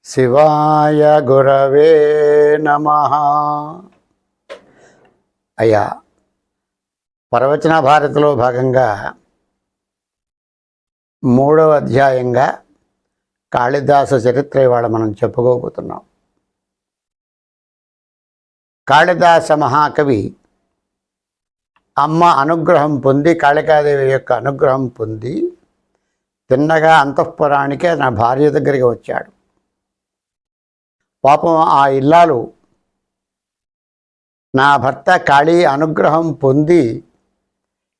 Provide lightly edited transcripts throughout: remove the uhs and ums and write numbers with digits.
శివాయ గురవే నమః. అయ్యా, ప్రవచన భారతిలో భాగంగా 3వ అధ్యాయంగా కాళిదాస చరిత్ర ఇవాళ మనం చెప్పుకోబోతున్నాం. కాళిదాస మహాకవి అమ్మ అనుగ్రహం పొంది, కాళికాదేవి యొక్క అనుగ్రహం పొంది తిన్నగా అంతఃపురానికి నా భార్య దగ్గరికి వచ్చాడు. పాపం ఆ ఇల్లాలు నా భర్త కాళీ అనుగ్రహం పొంది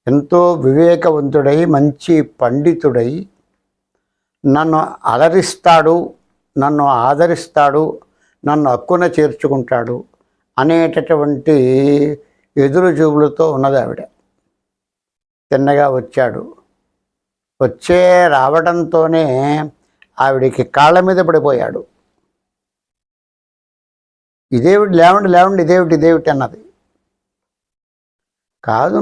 ఎంతో వివేకవంతుడై, మంచి పండితుడై, నన్ను అలరిస్తాడు, నన్ను ఆదరిస్తాడు, నన్ను హక్కున చేర్చుకుంటాడు అనేటటువంటి ఎదురు చూపులతో ఉన్నది ఆవిడ. తిన్నగా వచ్చాడు. రావడంతోనే ఆవిడికి కాళ్ళ మీద పడిపోయాడు. ఇదేమిటి, లేవండి లేవండి, ఇదేమిటి అన్నది. కాదు,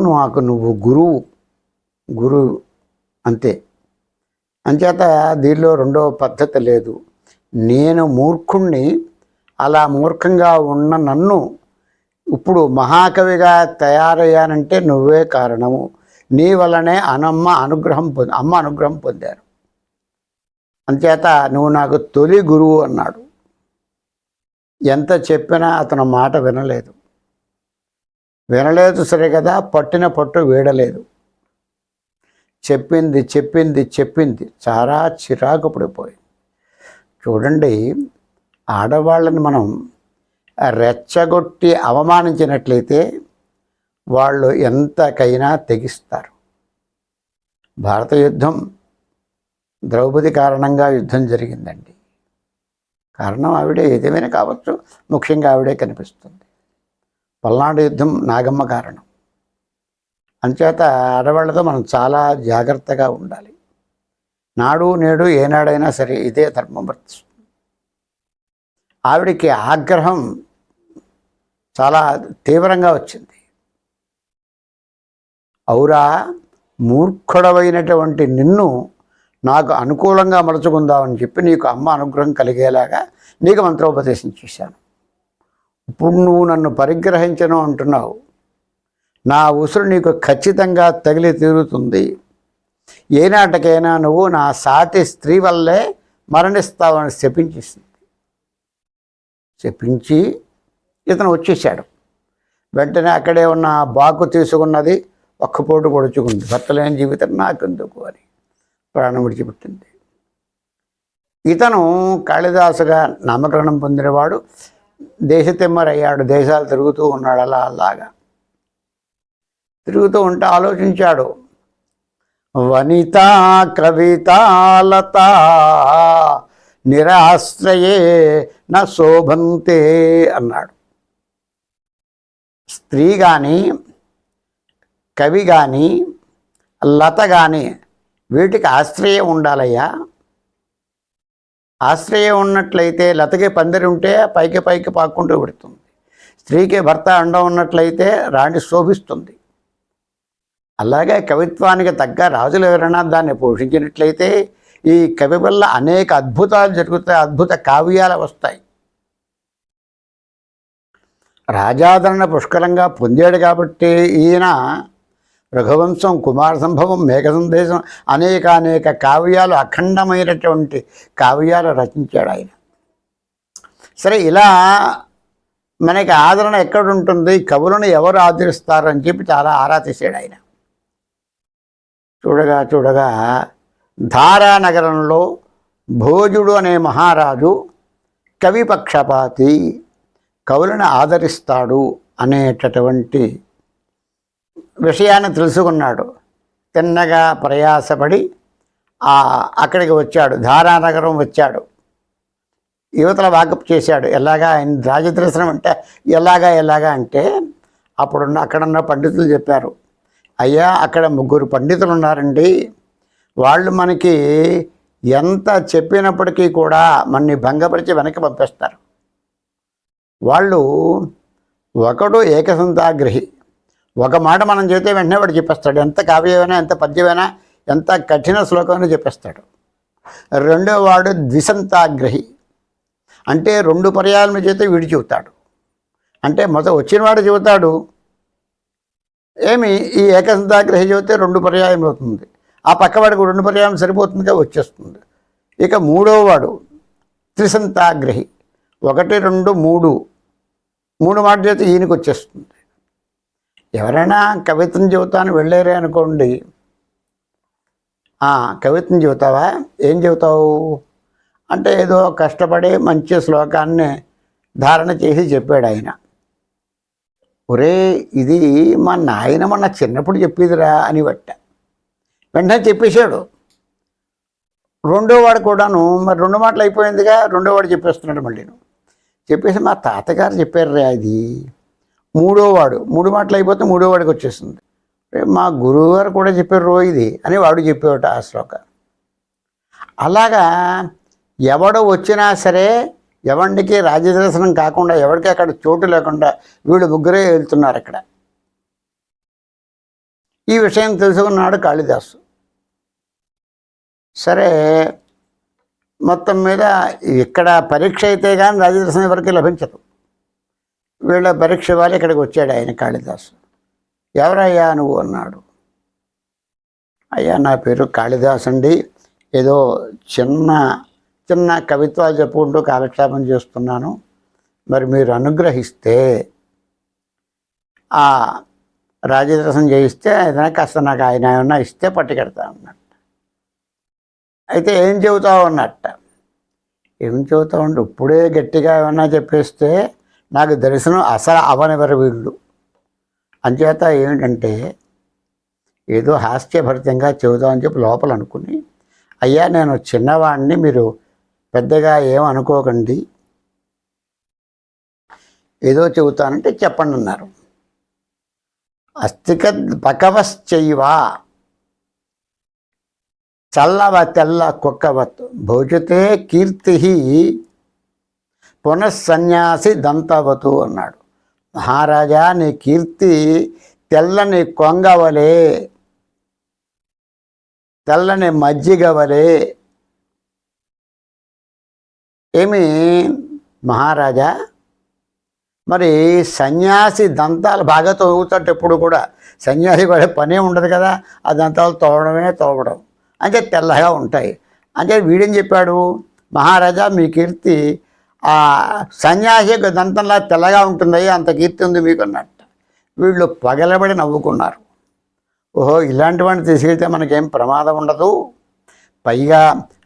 నువ్వు గురువు అంతే. అంచేత దీనిలో రెండవ పద్ధతి లేదు. నేను మూర్ఖుణ్ణి, అలా మూర్ఖంగా ఉన్న నన్ను ఇప్పుడు మహాకవిగా తయారయ్యానంటే నువ్వే కారణము. నీ వల్లనే అమ్మ అనుగ్రహం పొందారు. అంచేత నువ్వు నాకు తొలి గురువు అన్నాడు. ఎంత చెప్పినా అతను మాట వినలేదు సరే కదా, పట్టిన పట్టు వీడలేదు. చెప్పింది చాలా చిరాకు పడిపోయింది. చూడండి, ఆడవాళ్ళని మనం రెచ్చగొట్టి అవమానించినట్లయితే వాళ్ళు ఎంతకైనా తెగిస్తారు. భారత యుద్ధం ద్రౌపది కారణంగా యుద్ధం జరిగిందండి. కారణం ఆవిడే, ఏదేమైనా కావచ్చు, ముఖ్యంగా ఆవిడే కనిపిస్తుంది. పల్నాడు యుద్ధం నాగమ్మ కారణం. అంచేత ఆడవాళ్ళతో మనం చాలా జాగ్రత్తగా ఉండాలి. నాడు నేడు ఏనాడైనా సరే ఇదే ధర్మం వర్తిస్తుంది. ఆవిడికి ఆగ్రహం చాలా తీవ్రంగా వచ్చింది. ఔరా, మూర్ఖుడవైనటువంటి నిన్ను నాకు అనుకూలంగా మలుచుకుందామని చెప్పి నీకు అమ్మ అనుగ్రహం కలిగేలాగా నీకు మంత్రోపదేశం చేశాను. ఇప్పుడు నువ్వు నన్ను పరిగ్రహించను అంటున్నావు. నా ఉసురు నీకు ఖచ్చితంగా తగిలి తీరుతుంది. ఏనాటికైనా నువ్వు నా సాటి స్త్రీ వల్లే మరణిస్తావని చెప్పించి ఇతను వచ్చేసాడు. వెంటనే అక్కడే ఉన్న బాకు తీసుకున్నది, ఒక్కపోటు పొడుచుకుంది. భర్తలేని జీవితం నాకెందుకు అని ప్రాణం విడిచిపెట్టింది. ఇతను కాళిదాసుగా నామకరణం పొందినవాడు. దేశతిమ్మరయ్యాడు. దేశాలు తిరుగుతూ ఉన్నాడు. అలాగా తిరుగుతూ ఉంటే ఆలోచించాడు. వనిత కవితాలత నిరాశ్రయే నా శోభంతే అన్నాడు. స్త్రీ కానీ, కవి కానీ, లత కానీ వీటికి ఆశ్రయం ఉండాలయ్యా. ఆశ్రయం ఉన్నట్లయితే, లతకి పందిరి ఉంటే పైకి పాక్కుంటూ పెడుతుంది. స్త్రీకి భర్త అండ ఉన్నట్లయితే రాణి శోభిస్తుంది. అలాగే కవిత్వానికి తగ్గ రాజులు ఎవరైనా దాన్ని పోషించినట్లయితే ఈ కవి వల్ల అనేక అద్భుతాలు జరుగుతాయి, అద్భుత కావ్యాలు వస్తాయి. రాజాదరణ పుష్కలంగా పొందాడు కాబట్టి ఈయన రఘువంశం, కుమార సంభవం, మేఘ సందేశం అనేక కావ్యాలు, అఖండమైనటువంటి కావ్యాలు రచించాడు ఆయన. సరే, ఇలా మనకి ఆదరణ ఎక్కడుంటుంది, కవులను ఎవరు ఆదరిస్తారని చెప్పి చాలా ఆరా తీసాడు ఆయన. చూడగా ధారానగరంలో భోజుడు అనే మహారాజు కవి పక్షపాతి, కవులను ఆదరిస్తాడు అనేటటువంటి విషయాన్ని తెలుసుకున్నాడు. తిన్నగా ప్రయాసపడి అక్కడికి వచ్చాడు. ధారానగరం వచ్చాడు. యువతల వాకప్ చేశాడు. ఎలాగా ఆయన రాజదర్శనం అంటే ఎలాగా అంటే అక్కడున్న పండితులు చెప్పారు, అయ్యా, అక్కడ 3 పండితులు ఉన్నారండి. వాళ్ళు మనకి ఎంత చెప్పినప్పటికీ కూడా మనని భంగపరిచి వెనక్కి పంపిస్తారు. వాళ్ళు ఒకడు ఏకసంతాగ్రహి. ఒక మాట మనం చెబితే వెంటనే వాడు చెప్పేస్తాడు. ఎంత కావ్యమైనా, ఎంత పద్యమైనా, ఎంత కఠిన శ్లోకమైనా చెప్పేస్తాడు. రెండో వాడు ద్విసంతాగ్రహి. అంటే 2 పర్యాయముల చేత వీడు చెబుతాడు. అంటే మొదట వచ్చినవాడు చెబుతాడు, ఏమి ఈ ఏకసంతాగ్రహి చెబితే 2 పర్యాయం అవుతుంది, ఆ పక్కవాడికి 2 పర్యాయం సరిపోతుందిగా వచ్చేస్తుంది. ఇక మూడవ వాడు త్రిసంతాగ్రహి, 1 2 3 3 మాట చేత ఈయనకి వచ్చేస్తుంది. ఎవరైనా కవిత్వం చెబుతాను వెళ్ళారే అనుకోండి, కవిత్వం చెబుతావా, ఏం చెబుతావు అంటే ఏదో కష్టపడి మంచి శ్లోకాన్ని ధారణ చేసి చెప్పాడు ఆయన. ఒరే ఇది మా నాయన మన చిన్నప్పుడు చెప్పేదిరా అని వెంటనే చెప్పేశాడు. రెండో వాడు కూడాను మరి 2 మాటలు అయిపోయిందిగా, రెండో వాడు చెప్పేస్తున్నాడు మళ్ళీ. చెప్పేసి మా తాతగారు చెప్పారురా అది. మూడో వాడు 3 మాటలు అయిపోతే మూడో వాడికి వచ్చేస్తుంది. మా గురువుగారు కూడా చెప్పారు ఇది అని వాడు చెప్పేవాట ఆ శ్లోక. అలాగా ఎవడు వచ్చినా సరే ఎవరికి రాజ్యదర్శనం కాకుండా, ఎవరికి అక్కడ చోటు లేకుండా వీళ్ళు ముగ్గురే వెళ్తున్నారు అక్కడ. ఈ విషయం తెలుసుకున్నాడు కాళిదాసు. సరే మొత్తం మీద ఇక్కడ పరీక్ష అయితే కానీ రాజ్యదర్శనం ఎవరికి లభించదు. వీళ్ళ పరీక్ష వాళ్ళు ఇక్కడికి వచ్చాడు ఆయన కాళిదాసు. ఎవరయ్యా నువ్వు అన్నాడు. అయ్యా నా పేరు కాళిదాసు అండి, ఏదో చిన్న చిన్న కవిత్వాలు చెప్పుకుంటూ కాలక్షేపం చేస్తున్నాను, మరి మీరు అనుగ్రహిస్తే ఆ రాజ్యదర్శనం చేయిస్తే ఏదైనా కాస్త నాకు ఆయన ఏమన్నా ఇస్తే పట్టుకెడతా అన్నట్టు. అయితే ఏం చెబుతావు అన్నట్ట. ఏం చెబుతావు అంటే ఇప్పుడే గట్టిగా ఏమన్నా చెప్పేస్తే నాకు దర్శనం అసలు అవనివరు వీళ్ళు. అంచేత ఏమిటంటే ఏదో హాస్యభరితంగా చెబుదామని చెప్పి లోపల అనుకుని, అయ్యా నేను చిన్నవాడిని, మీరు పెద్దగా ఏమనుకోకండి, ఏదో చెబుతానంటే చెప్పండి అన్నారు. అస్తిక పకవశ్చైవా చల్లవ తెల్ల కుక్కవత్ భోజతే కీర్తి పునఃసన్యాసి దంతవతు అన్నాడు. మహారాజా నీ కీర్తి తెల్లని కొంగవలే, తెల్లని మజ్జిగవలే. ఏమి మహారాజా, మరి సన్యాసి దంతాలు బాగా తోగుతాడు ఎప్పుడు కూడా. సన్యాసి కూడా పనే ఉండదు కదా, ఆ దంతాలు తోవడం అంటే తెల్లగా ఉంటాయి. అంటే వీడేం చెప్పాడు, మహారాజా మీ కీర్తి ఆ సన్యాసి దంతంలా తెల్లగా ఉంటుంది, అంత కీర్తి ఉంది మీకు అన్నట్టు. వీళ్ళు పగలబడి నవ్వుకున్నారు. ఓహో ఇలాంటి వాడిని తీసుకెళ్తే మనకేం ప్రమాదం ఉండదు, పైగా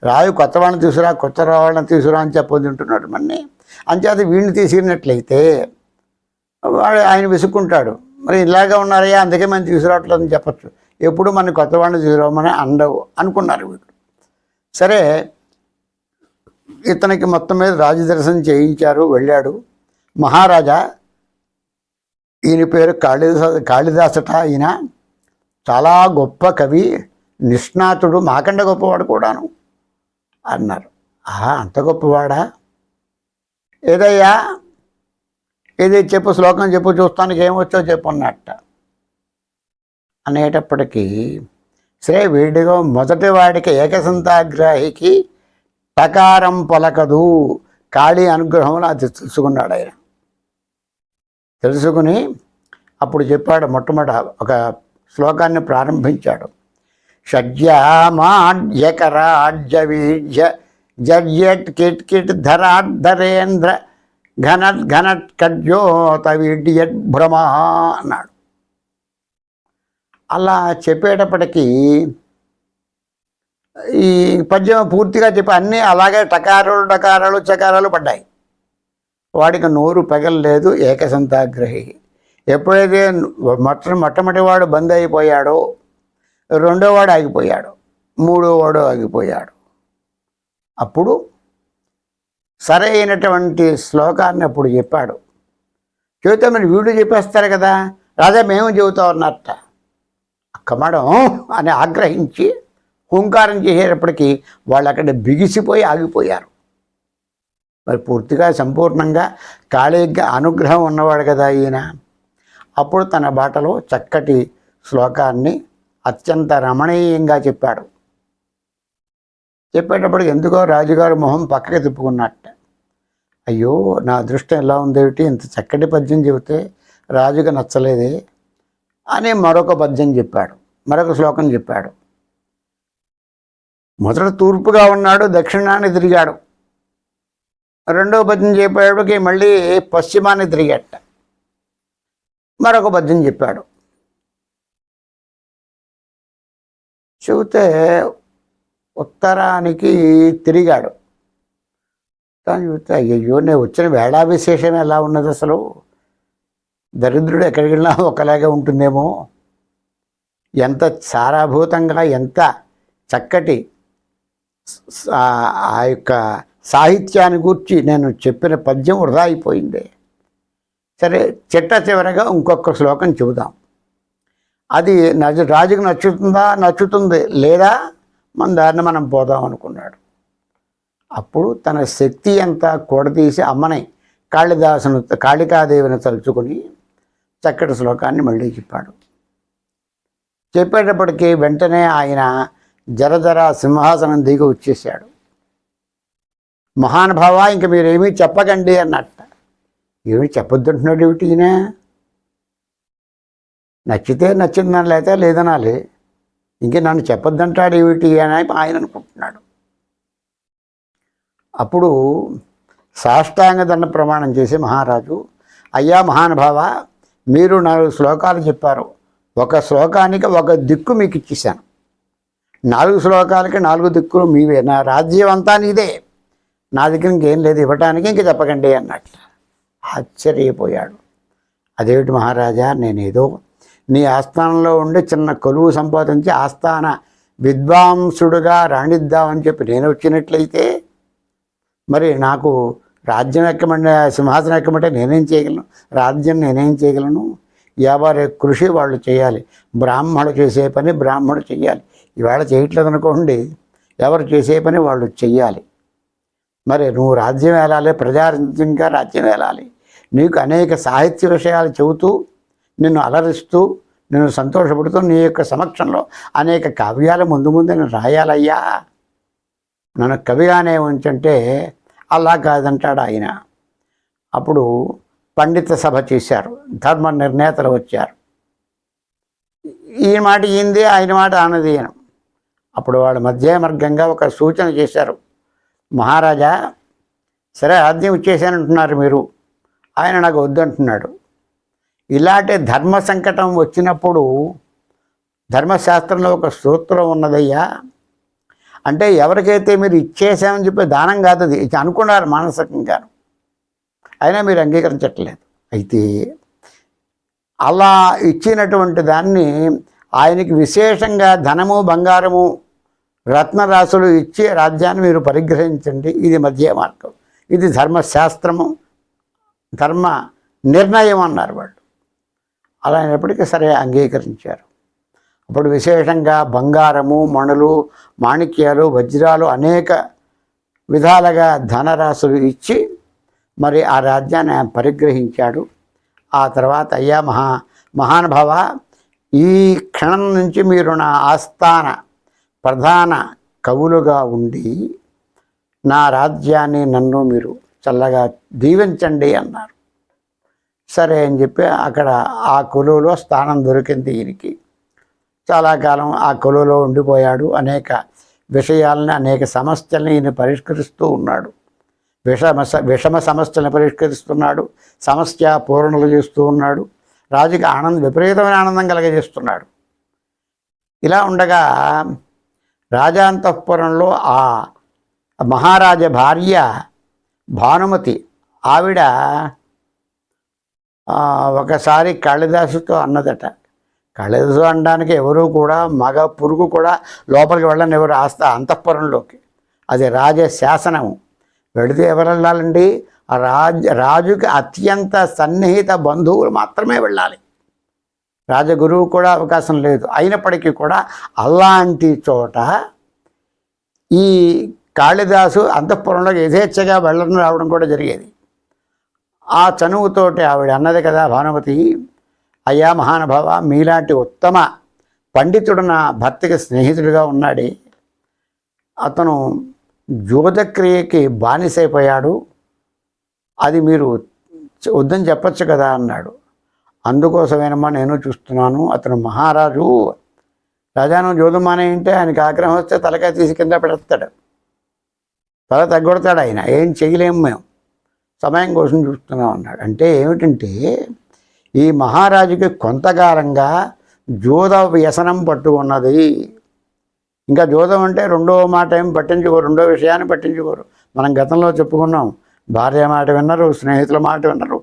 రాయు కొత్త వాడిని తీసుకురా, కొత్త వాళ్ళని తీసుకురా అని చెప్పొద్దుంటున్నాడు మన్ని. అంచేత వీడిని తీసుకున్నట్లయితే వాడు ఆయన విసుక్కుంటాడు, మరి ఇలాగే ఉన్నారయ్యా అందుకే మనం తీసుకురావట్లేదని చెప్పచ్చు, ఎప్పుడు మన కొత్త వాడిని తీసుకురావమని అండవు అనుకున్నారు వీళ్ళు. సరే ఇతనికి మొత్తం మీద రాజదర్శనం చేయించారు, వెళ్ళాడు. మహారాజా ఈయన పేరు కాళిదాసట, ఈయన చాలా గొప్ప కవి, నిష్ణాతుడు, మాకంటే గొప్పవాడు కూడాను అన్నారు. అంత గొప్పవాడా, ఏదయ్యా ఏది చెప్పు, శ్లోకం చెప్పు, చూస్తానికి ఏమొచ్చో చెప్పు అన్నట్ట. అనేటప్పటికీ సరే వీడిగా మొదటి వాడికి ఏకసంతాగ్రాహికి టకారం పలకదు, కాళీ అనుగ్రహంలో అది తెలుసుకున్నాడు ఆయన. తెలుసుకుని అప్పుడు చెప్పాడు, మొట్టమొదట ఒక శ్లోకాన్ని ప్రారంభించాడు. షడ్యామాడ్యకరాడ్యవీజ్య జడ్యట్ కిట్ కిట్ ధరాధరేంద్ర ఘనట్ ఘనట్ కడ్యోత వీడ్యట్ భ్రమ అన్నాడు. అలా చెప్పేటప్పటికీ ఈ పద్యం పూర్తిగా చెప్పి అన్నీ అలాగే టకారాలు చకారాలు పడ్డాయి. వాడికి నోరు పగలలేదు. ఏకసంతాగ్రహి ఎప్పుడైతే మొట్టమొదటి వాడు బంద్ అయిపోయాడో, రెండో వాడు ఆగిపోయాడు, మూడో వాడు ఆగిపోయాడు. అప్పుడు సరైనటువంటి శ్లోకాన్ని అప్పుడు చెప్పాడు. చెబితే మరి వీడు చెప్పేస్తారు కదా, రాజా మేము చెబుతాం అన్నట్ట. కమడం అని ఆగ్రహించి హుంకారం చేసేటప్పటికీ వాళ్ళు అక్కడ బిగిసిపోయి ఆగిపోయారు. మరి పూర్తిగా సంపూర్ణంగా కాళీ అనుగ్రహం ఉన్నవాడు కదా ఈయన. అప్పుడు తన బాటలో చక్కటి శ్లోకాన్ని అత్యంత రమణీయంగా చెప్పాడు. చెప్పేటప్పటికి ఎందుకో రాజుగారు మొహం పక్కకి తిప్పుకున్నట్ట. అయ్యో నా అదృష్టం ఎలా ఉందేమిటి, ఇంత చక్కటి పద్యం చెబితే రాజుగా నచ్చలేదే అని మరొక పద్యం చెప్పాడు, మరొక శ్లోకం చెప్పాడు. మొదట తూర్పుగా ఉన్నాడు, దక్షిణాన్ని తిరిగాడు. రెండవ పద్యం చెప్పేటికి మళ్ళీ పశ్చిమాన్ని తిరిగట. మరొక పద్యం చెప్పాడు. చెబితే ఉత్తరానికి తిరిగాడు. తను చెబితే అయ్యో నేను వచ్చిన వేళా విశేషం ఎలా ఉన్నది, అసలు దరిద్రుడు ఎక్కడికి వెళ్ళినా ఒకలాగే ఉంటుందేమో, ఎంత సారాభూతంగా ఎంత చక్కటి ఆ యొక్క సాహిత్యాన్ని గూర్చి నేను చెప్పిన పద్యం వృధా అయిపోయింది. సరే చిట్ట చివరగా ఇంకొక శ్లోకం చెబుదాం, అది రాజుకు నచ్చుతుంది లేదా మన దారిని మనం పోదాం అనుకున్నాడు. అప్పుడు తన శక్తి అంతా కూడదీసి అమ్మని కాళికాదేవిని తలుచుకొని చక్కటి శ్లోకాన్ని మళ్ళీ చెప్పాడు. చెప్పేటప్పటికీ వెంటనే ఆయన జరజర సింహాసనం దిగి వచ్చేసాడు. మహానుభావ ఇంక మీరేమీ చెప్పకండి అన్నట్ట. ఏమి చెప్పొద్దంటున్నాడు ఏమిటి ఈయన, నచ్చితే నచ్చిందని లేకపోతే లేదనాలి, ఇంకే నన్ను చెప్పొద్దంటాడు ఏమిటి అని ఆయన అనుకుంటున్నాడు. అప్పుడు సాష్టాంగ దండ ప్రమాణం చేసి మహారాజు, అయ్యా మహానుభావ, మీరు 4 శ్లోకాలు చెప్పారు, ఒక శ్లోకానికి ఒక దిక్కు మీకు ఇచ్చేసాను, 4 శ్లోకాలకి 4 దిక్కులు మీవే, నా రాజ్యం అంతా నీదే, నా దగ్గర ఇంకేం లేదు ఇవ్వటానికి, ఇంక చెప్పకండి అన్నట్టు. ఆశ్చర్యపోయాడు. అదేమిటి మహారాజా, నేనేదో నీ ఆస్థానంలో ఉండి చిన్న కొలువు సంపాదించి ఆస్థాన విద్వాంసుడుగా రాణిద్దామని చెప్పి నేను వచ్చినట్లయితే మరి నాకు రాజ్యం ఎక్కమంటే, సింహాసనం ఎక్కమంటే నేనేం చేయగలను, రాజ్యం నేనేం చేయగలను, ఎవరి కృషి వాళ్ళు చేయాలి, బ్రాహ్మణుడు చేసే పని బ్రాహ్మణుడు చెయ్యాలి. ఇవాళ చేయట్లేదు అనుకోండి, ఎవరు చేసే పని వాళ్ళు చెయ్యాలి. మరి నువ్వు రాజ్యం వెళ్ళాలి, ప్రజారాజ్యంగా రాజ్యం వెళ్ళాలి, నీకు అనేక సాహిత్య విషయాలు చెబుతూ నిన్ను అలరిస్తూ నిన్ను సంతోషపడుతూ నీ యొక్క సమక్షంలో అనేక కావ్యాలు ముందు నేను రాయాలయ్యా, నన్ను కవిగానే ఉంచంటే అలా కాదంటాడు ఆయన. అప్పుడు పండిత సభ చేశారు, ధర్మ నిర్ణేతలు వచ్చారు. ఈ మాట ఈంది, ఆయన మాట ఆనది. అప్పుడు వాళ్ళ మధ్యమార్గంగా ఒక సూచన చేశారు, మహారాజా సరే రాజ్యం ఇచ్చేసానంటున్నారు మీరు, ఆయన నాకు వద్దంటున్నాడు. ఇలాంటి ధర్మ సంకటం వచ్చినప్పుడు ధర్మశాస్త్రంలో ఒక సూత్రం ఉన్నదయ్యా, అంటే ఎవరికైతే మీరు ఇచ్చేసామని చెప్పి దానం కాదు, అది అనుకున్నారు మానసికంగా, అయినా మీరు అంగీకరించట్లేదు. అయితే అలా ఇచ్చినటువంటి దాన్ని ఆయనకి విశేషంగా ధనము బంగారము రత్నరాశులు ఇచ్చి రాజ్యాన్ని మీరు పరిగ్రహించండి, ఇది మధ్య మార్గం, ఇది ధర్మశాస్త్రము ధర్మ నిర్ణయం అన్నారు వాళ్ళు. అలా అయినప్పటికీ సరే అంగీకరించారు. అప్పుడు విశేషంగా బంగారము మణులు మాణిక్యాలు వజ్రాలు అనేక విధాలుగా ధనరాశులు ఇచ్చి మరి ఆ రాజ్యాన్ని ఆయన పరిగ్రహించాడు. ఆ తర్వాత అయ్యా మహానుభావ, ఈ క్షణం నుంచి మీరు నా ఆస్థాన ప్రధాన కవులుగా ఉండి నా రాజ్యాన్ని నన్ను మీరు చల్లగా దీవించండి అన్నారు. సరే అని చెప్పి అక్కడ ఆ కొలువులో స్థానం దొరికింది ఈయనకి. చాలా కాలం ఆ కొలువులో ఉండిపోయాడు. అనేక విషయాలని అనేక సమస్యల్ని ఈయన పరిష్కరిస్తూ ఉన్నాడు. విషమ సమస్యలను పరిష్కరిస్తున్నాడు, సమస్య పూరణలు చేస్తూ ఉన్నాడు, రాజుకి విపరీతమైన ఆనందం కలగజేస్తున్నాడు. ఇలా ఉండగా రాజాంతఃపురంలో ఆ మహారాజ భార్య భానుమతి ఆవిడ ఒకసారి కాళిదాసుతో అన్నదట, కాళిదాసు అనడానికి ఎవరు కూడా మగ పురుగు కూడా లోపలికి వెళ్ళని ఎవరు అంతఃపురంలోకి, అది రాజశాసనము. వెళితే ఎవరు వెళ్ళాలండి, రాజుకి అత్యంత సన్నిహిత బంధువులు మాత్రమే వెళ్ళాలి, రాజగురువు కూడా అవకాశం లేదు. అయినప్పటికీ కూడా అలాంటి చోట ఈ కాళిదాసు అంతఃపురంలోకి యథేచ్ఛగా వెళ్ళడం రావడం కూడా జరిగేది. ఆ చనువుతోటి ఆవిడ అన్నది కదా భానుమతి, అయ్యా మహానుభావ, మీలాంటి ఉత్తమ పండితుడు నా భర్తకి స్నేహితుడిగా ఉన్నాడే, అతను జోదక్రియకి బానిసైపోయాడు, అది మీరు వద్దని చెప్పచ్చు కదా అన్నాడు. అందుకోసమేనమ్మా నేను చూస్తున్నాను, అతను మహారాజు, రాజాను జోదం మానేయంటే ఆయనకి ఆగ్రహం వస్తే తలకాయ తీసి కింద పెడతాడు, తల తగ్గొడతాడు. ఆయన ఏం చేయలేము, మేము సమయం కోసం చూస్తున్నాం అన్నాడు. అంటే ఏమిటంటే ఈ మహారాజుకి కొంతకాలంగా జోద వ్యసనం పట్టుకున్నది. ఇంకా జోదం అంటే రెండో మాట ఏం పట్టించుకోరు, రెండో విషయాన్ని పట్టించుకోరు. మనం గతంలో చెప్పుకున్నాం, భార్య మాట విన్నరు, స్నేహితుల మాట విన్నరు,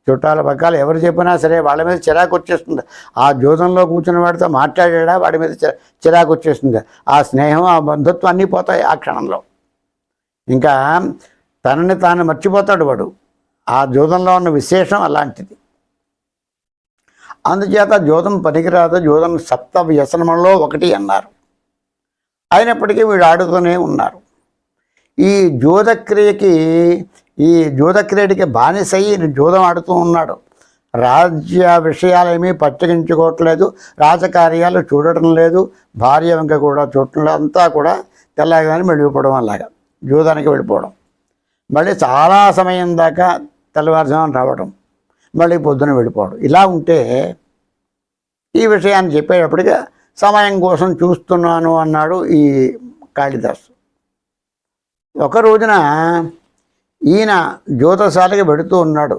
చుట్టాల పక్కలు ఎవరు చెప్పినా సరే వాళ్ళ మీద చిరాకు వచ్చేస్తుంది. ఆ జోదంలో కూర్చున్న వాడితో మాట్లాడా వాడి మీద చిరాకు వచ్చేస్తుంది. ఆ స్నేహం, ఆ బంధుత్వం అన్నీ పోతాయి ఆ క్షణంలో. ఇంకా తనని తాను మర్చిపోతాడు వాడు. ఆ జోదంలో ఉన్న విశేషం అలాంటిది. అందుచేత జోదం పనికిరాదు, జోదం సప్త వ్యసనంలో ఒకటి అన్నారు. అయినప్పటికీ వీడు ఆడుతూనే ఉన్నారు. ఈ జోదక్రియడికి బానిసై జోదం ఆడుతూ ఉన్నాడు. రాజ్య విషయాలేమీ పట్టించుకోవట్లేదు, రాజకార్యాలు చూడటం లేదు, భార్య వెంక కూడా చూడటం లేదు. అంతా కూడా తెల్లగానే వెళ్ళిపోవడం, అలాగా జోదానికి వెళ్ళిపోవడం, మళ్ళీ చాలా సమయం దాకా తెల్లవారుజామున రావడం, మళ్ళీ పొద్దున వెళ్ళిపోవడం. ఇలా ఉంటే ఈ విషయాన్ని చెప్పేటప్పటికి సమయం కోసం చూస్తున్నాను అన్నాడు ఈ కాళిదాసు. ఒక రోజున ఈయన జ్యోతశాలకి వెడుతూ ఉన్నాడు.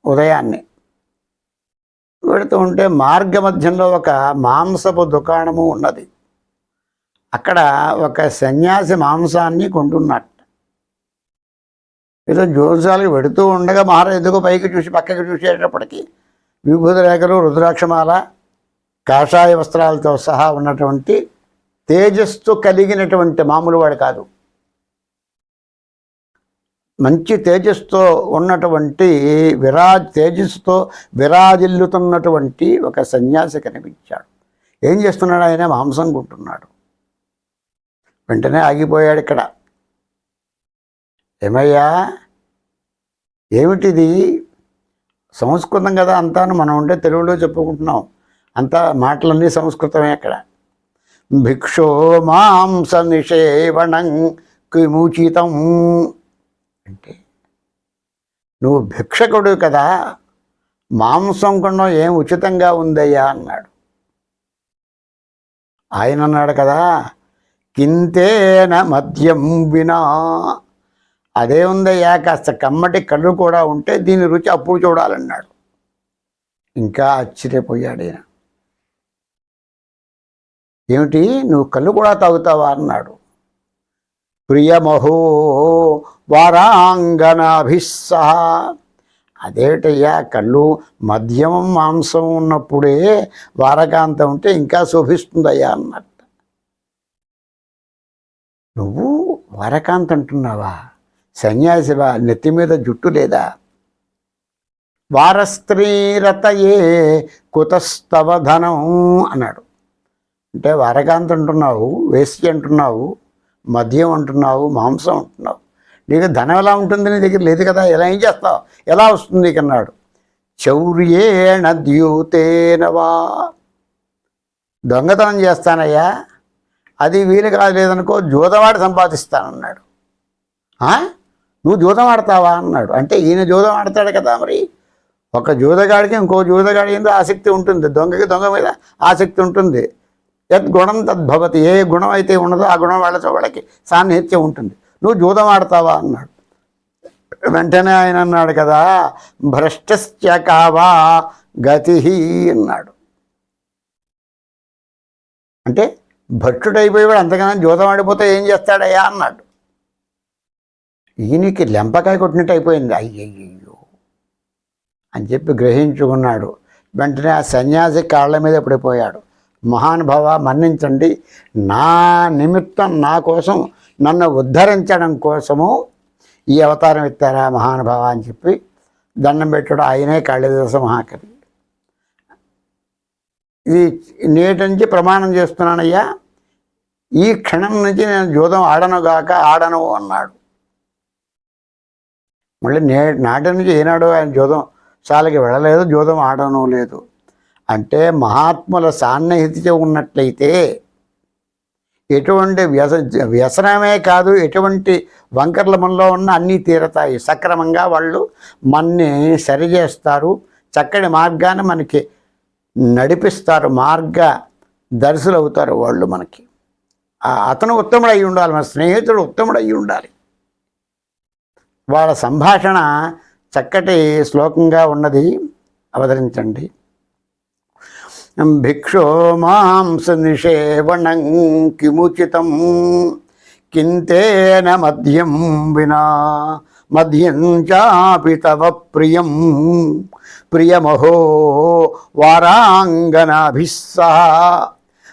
ఉదయాన్నే వెడుతూ ఉంటే మార్గ మధ్యంలో ఒక మాంసపు దుకాణము ఉన్నది. అక్కడ ఒక సన్యాసి మాంసాన్ని కొంటున్నట్ట. ఏదో జ్యోతిశాలకి వెడుతూ ఉండగా మహారాజు ఎదుగు పైకి చూసి పక్కకి చూసేటప్పటికి విభూతి రేఖలు, రుద్రాక్షమాల, కాషాయ వస్త్రాలతో సహా ఉన్నటువంటి తేజస్సు కలిగినటువంటి మామూలు వాడు కాదు, మంచి తేజస్సుతో ఉన్నటువంటి తేజస్సుతో విరాజిల్లుతున్నటువంటి ఒక సన్యాసి కనిపించాడు. ఏం చేస్తున్నాడు ఆయన? మాంసం కొంటున్నాడు. వెంటనే ఆగిపోయాడు. ఇక్కడ ఏమయ్యా, ఏమిటిది? సంస్కృతం కదా అంతాను, మనం ఉంటే తెలుగులో చెప్పుకుంటున్నాం, అంతా మాటలన్నీ సంస్కృతమే. అక్కడ భిక్షో మాంస నిషేవణం కిముచితం అంటే, నువ్వు భిక్షకుడు కదా, మాంసం కొనడం ఏం ఉచితంగా ఉందయ్యా అన్నాడు. ఆయన అన్నాడు కదా, కింతేన మద్యం వినా, అదే ఉందయ్యా, కాస్త కమ్మటి కళ్ళు కూడా ఉంటే దీని రుచి అప్పుడు చూడాలన్నాడు. ఇంకా ఆశ్చర్యపోయాడు ఈయన. ఏమిటి, నువ్వు కళ్ళు కూడా తాగుతావా అన్నాడు. ప్రియమహో వారాంగనాభిస్సహ, అదేటయ్యా, కళ్ళు మద్యం మాంసం ఉన్నప్పుడే వారకాంత ఉంటే ఇంకా శోభిస్తుందయ్యా అన్నట్టు. నువ్వు వారకాంత అంటున్నావా? సన్యాసివా? నెత్తి మీద జుట్టు లేదా? వారస్త్రీరతయే కుతస్తవ ధనం అన్నాడు. అంటే వారకాంత అంటున్నావు, వేశ్య అంటున్నావు, మద్యం అంటున్నావు, మాంసం అంటున్నావు, నీకు ధనం ఎలా ఉంటుంది? నీ దగ్గర లేదు కదా, ఎలా ఏం చేస్తావు, ఎలా వస్తుంది అన్నాడు. చౌర్యేణ ద్యూతేనవా, దొంగతనం చేస్తానయ్యా, అది వీలు కాలేదనుకో జూదవాడు సంపాదిస్తానన్నాడు. నువ్వు జూదం ఆడతావా అన్నాడు. అంటే ఈయన జూదం ఆడతాడు కదా, మరి ఒక జూదగాడికి ఇంకో జూదగాడి మీద ఆసక్తి ఉంటుంది, దొంగకి దొంగ మీద ఆసక్తి ఉంటుంది. యద్గుణం తద్భవతి, ఏ గుణం అయితే ఉన్నదో ఆ గుణం వాళ్ళకి సాన్నిహిత్యం ఉంటుంది. నువ్వు జూదం ఆడతావా అన్నాడు. వెంటనే ఆయన అన్నాడు కదా, భ్రష్టస్య కావా గతి అన్నాడు. అంటే భక్షుడైపోయేవాడు అంతకన్నా జూదం ఆడిపోతే ఏం చేస్తాడయ్యా అన్నాడు. ఈయనకి లెంపకాయ కొట్టినట్టు అయిపోయింది. అయ్యయ్యో అని చెప్పి గ్రహించుకున్నాడు. వెంటనే ఆ సన్యాసి కాళ్ళ మీద పడిపోయాడు. మహానుభావ, మన్నించండి, నా నిమిత్తం, నా కోసం, నన్ను ఉద్ధరించడం కోసము ఈ అవతారం ఎత్తారా మహానుభావ అని చెప్పి దండం పెట్టాడు. ఆయనే కాళిదాస మహాకవి. ఇది నేటి నుంచి ప్రమాణం చేస్తున్నానయ్యా, ఈ క్షణం నుంచి నేను జూదం ఆడను అన్నాడు. మళ్ళీ నాటి నుంచి ఏనాడు ఆయన జూదం శాలకి వెళ్ళలేదు, జూదం ఆడను లేదు. అంటే మహాత్ముల సాన్నిహిత్యం ఉన్నట్లయితే ఎటువంటి వ్యసనమే కాదు, ఎటువంటి వంకర్ల మనలో ఉన్న అన్నీ తీరతాయి. సక్రమంగా వాళ్ళు మన్ని సరిచేస్తారు, చక్కటి మార్గాన్ని మనకి నడిపిస్తారు, మార్గ దర్శులు అవుతారు వాళ్ళు మనకి. అతను ఉత్తముడు అయి ఉండాలి, మన స్నేహితుడు ఉత్తముడు అయి ఉండాలి. వాళ్ళ సంభాషణ చక్కటి శ్లోకంగా ఉన్నది, అవతరించండి. భిక్షో మాంస నిషేవణం కిముచితం కింతేన మద్యం వినా మద్యం చాపి తవ ప్రియం ప్రియమహో వారాంగనాభిస్సహ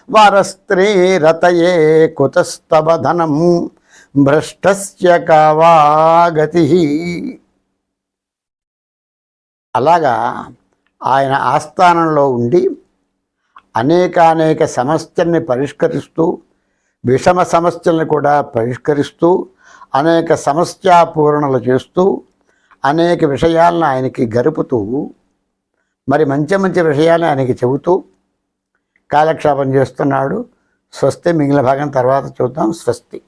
వారస్త్రీరతయే కుతస్తవ ధనం భ్రష్టస్య కావాగతి. అలాగా ఆయన ఆస్థానంలో ఉండి అనేక సమస్యల్ని పరిష్కరిస్తూ, విషమ సమస్యలను కూడా పరిష్కరిస్తూ, అనేక సమస్యాపూరణలు చేస్తూ, అనేక విషయాలను ఆయనకి గరుపుతూ, మరి మంచి విషయాలను ఆయనకి చెబుతూ కాలక్షేపం చేస్తున్నాడు. స్వస్తి. మిగిలిన భాగం తర్వాత చూద్దాం. స్వస్తి.